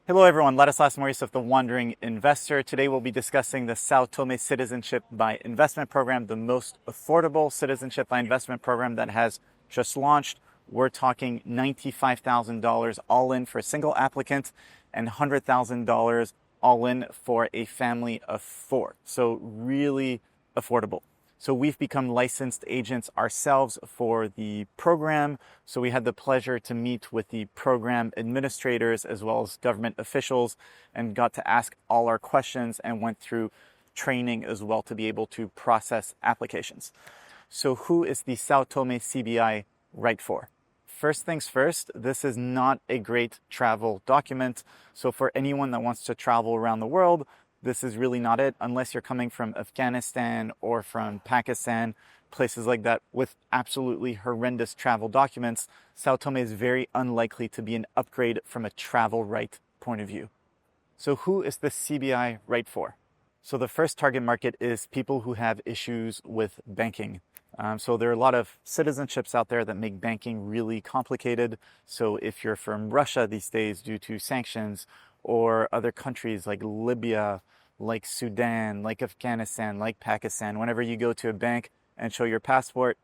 Hello everyone, Ladislas Maurice of The Wandering Investor. Today we'll be discussing the Sao Tome Citizenship by Investment Program, the most affordable citizenship by investment program that has just launched. We're talking $95,000 all in for a single applicant and $100,000 all in for a family of four. So really affordable. So we've become licensed agents ourselves for the program. So we had the pleasure to meet with the program administrators as well as government officials and got to ask all our questions and went through training as well to be able to process applications. So who is the Sao Tome CBI right for? First things first, this is not a great travel document. So for anyone that wants to travel around the world, this is really not it, unless you're coming from Afghanistan or from Pakistan, places like that with absolutely horrendous travel documents. Sao Tome is very unlikely to be an upgrade from a travel right point of view. So who is the CBI right for? So the first target market is people who have issues with banking. So there are a lot of citizenships out there that make banking really complicated. So if you're from Russia these days due to sanctions, or other countries like Libya, like Sudan, like Afghanistan, like Pakistan, whenever you go to a bank and show your passport,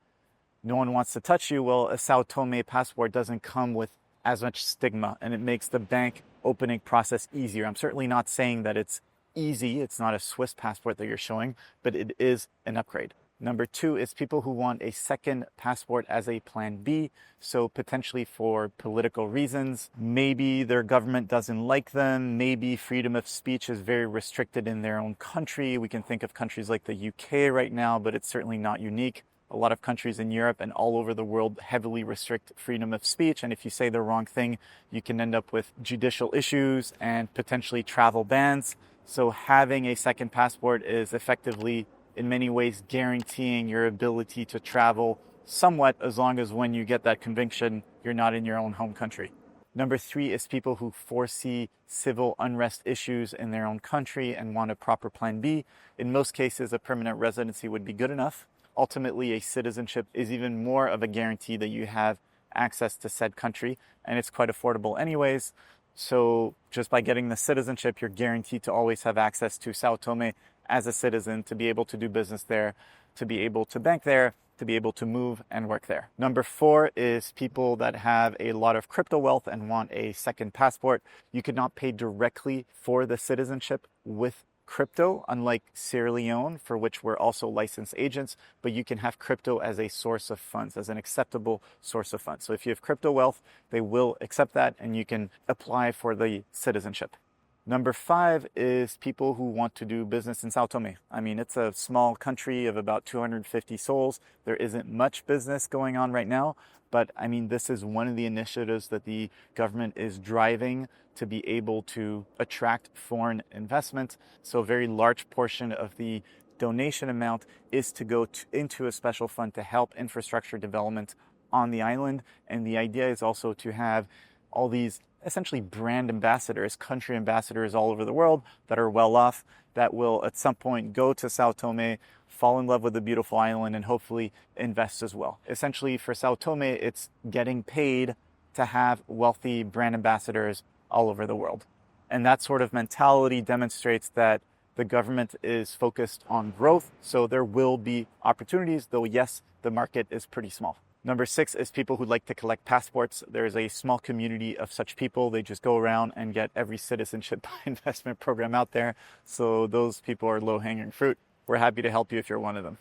no one wants to touch you. Well, a Sao Tome passport doesn't come with as much stigma and it makes the bank opening process easier. I'm certainly not saying that it's easy. It's not a Swiss passport that you're showing, but it is an upgrade. Number two is people who want a second passport as a plan B. So potentially for political reasons, maybe their government doesn't like them. Maybe freedom of speech is very restricted in their own country. We can think of countries like the UK right now, but it's certainly not unique. A lot of countries in Europe and all over the world heavily restrict freedom of speech. And if you say the wrong thing, you can end up with judicial issues and potentially travel bans. So having a second passport is effectively in many ways guaranteeing your ability to travel somewhat, as long as when you get that conviction, you're not in your own home country. Number three is people who foresee civil unrest issues in their own country and want a proper plan B. In most cases, a permanent residency would be good enough. Ultimately, a citizenship is even more of a guarantee that you have access to said country, and it's quite affordable anyways. So just by getting the citizenship, you're guaranteed to always have access to Sao Tome as a citizen, to be able to do business there, to be able to bank there, to be able to move and work there. Number four is people that have a lot of crypto wealth and want a second passport. You could not pay directly for the citizenship with crypto, unlike Sierra Leone, for which we're also licensed agents, but you can have crypto as a source of funds, as an acceptable source of funds. So if you have crypto wealth, they will accept that and you can apply for the citizenship. Number five is people who want to do business in Sao Tome. I mean, it's a small country of about 250 souls. There isn't much business going on right now, but I mean, this is one of the initiatives that the government is driving to be able to attract foreign investment. So a very large portion of the donation amount is to go into a special fund to help infrastructure development on the island. And the idea is also to have all these essentially brand ambassadors, country ambassadors all over the world that are well off, that will at some point go to Sao Tome, fall in love with the beautiful island, and hopefully invest as well. Essentially for Sao Tome, it's getting paid to have wealthy brand ambassadors all over the world. And that sort of mentality demonstrates that the government is focused on growth. So there will be opportunities, though yes, the market is pretty small. Number six is people who like to collect passports. There's a small community of such people. They just go around and get every citizenship by investment program out there. So those people are low-hanging fruit. We're happy to help you if you're one of them.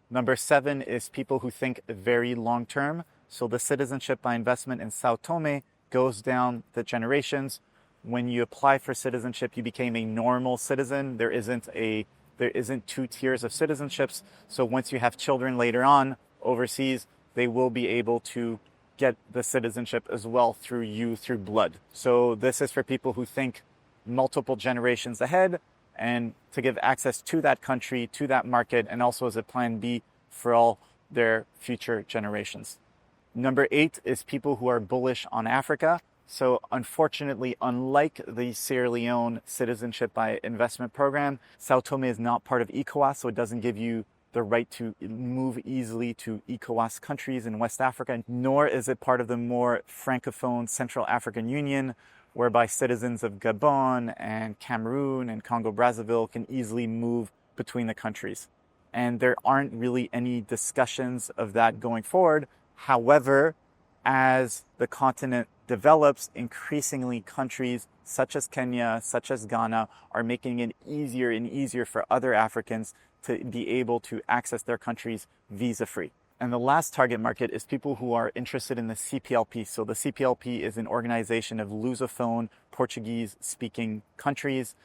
Number seven is people who think very long-term. So the citizenship by investment in Sao Tome goes down the generations. When you apply for citizenship, you became a normal citizen. There isn't two tiers of citizenships. So once you have children later on overseas, they will be able to get the citizenship as well through blood. So this is for people who think multiple generations ahead and to give access to that country, to that market, and also as a plan B for all their future generations. Number eight is people who are bullish on Africa. So unfortunately, unlike the Sierra Leone citizenship by investment program, Sao Tome is not part of ECOWAS, so it doesn't give you the right to move easily to ECOWAS countries in West Africa, nor is it part of the more francophone Central African Union, whereby citizens of Gabon and Cameroon and Congo-Brazzaville can easily move between the countries. And there aren't really any discussions of that going forward. However, as the continent develops, increasingly countries such as Kenya, such as Ghana, are making it easier and easier for other Africans to be able to access their countries visa-free. And the last target market is people who are interested in the CPLP. So the CPLP is an organization of Lusophone, Portuguese-speaking countries,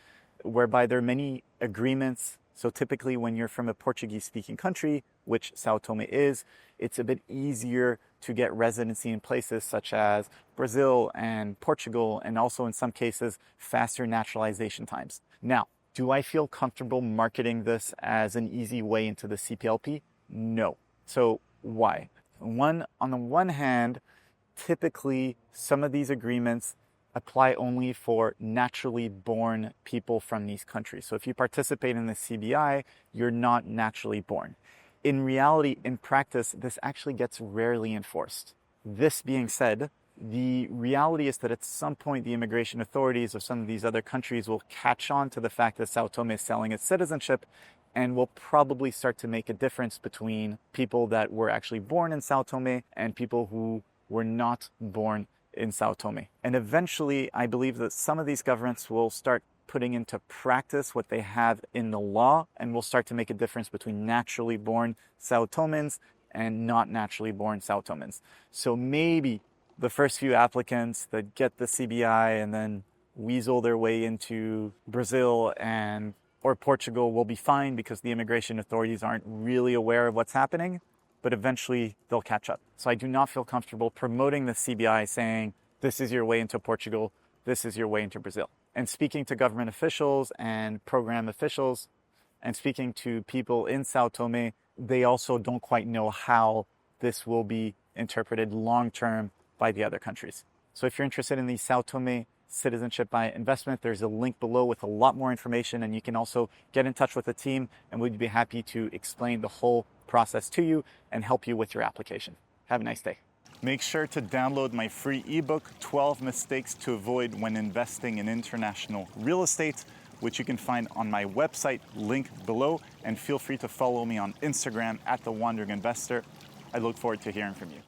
whereby there are many agreements. So typically when you're from a Portuguese-speaking country, which Sao Tome is, it's a bit easier to get residency in places such as Brazil and Portugal, and also in some cases, faster naturalization times. Now, do I feel comfortable marketing this as an easy way into the CPLP? No. So why? On the one hand, typically some of these agreements apply only for naturally born people from these countries. So if you participate in the CBI, you're not naturally born. In reality, in practice, this actually gets rarely enforced. This being said, the reality is that at some point the immigration authorities of some of these other countries will catch on to the fact that Sao Tome is selling its citizenship, and will probably start to make a difference between people that were actually born in Sao Tome and people who were not born in Sao Tome. And eventually, I believe that some of these governments will start putting into practice what they have in the law, and will start to make a difference between naturally born Sao Tomeans and not naturally born Sao Tomeans. So maybe the first few applicants that get the CBI and then weasel their way into Brazil or Portugal will be fine because the immigration authorities aren't really aware of what's happening, but eventually they'll catch up. So I do not feel comfortable promoting the CBI saying, this is your way into Portugal, this is your way into Brazil. And speaking to government officials and program officials, and speaking to people in Sao Tome, they also don't quite know how this will be interpreted long-term by the other countries. So if you're interested in the Sao Tome citizenship by investment, there's a link below with a lot more information, and you can also get in touch with the team, and we'd be happy to explain the whole process to you and help you with your application. Have a nice day. Make sure to download my free ebook, 12 Mistakes to Avoid When Investing in International Real Estate, which you can find on my website, link below, and feel free to follow me on Instagram @TheWandering Investor. I look forward to hearing from you.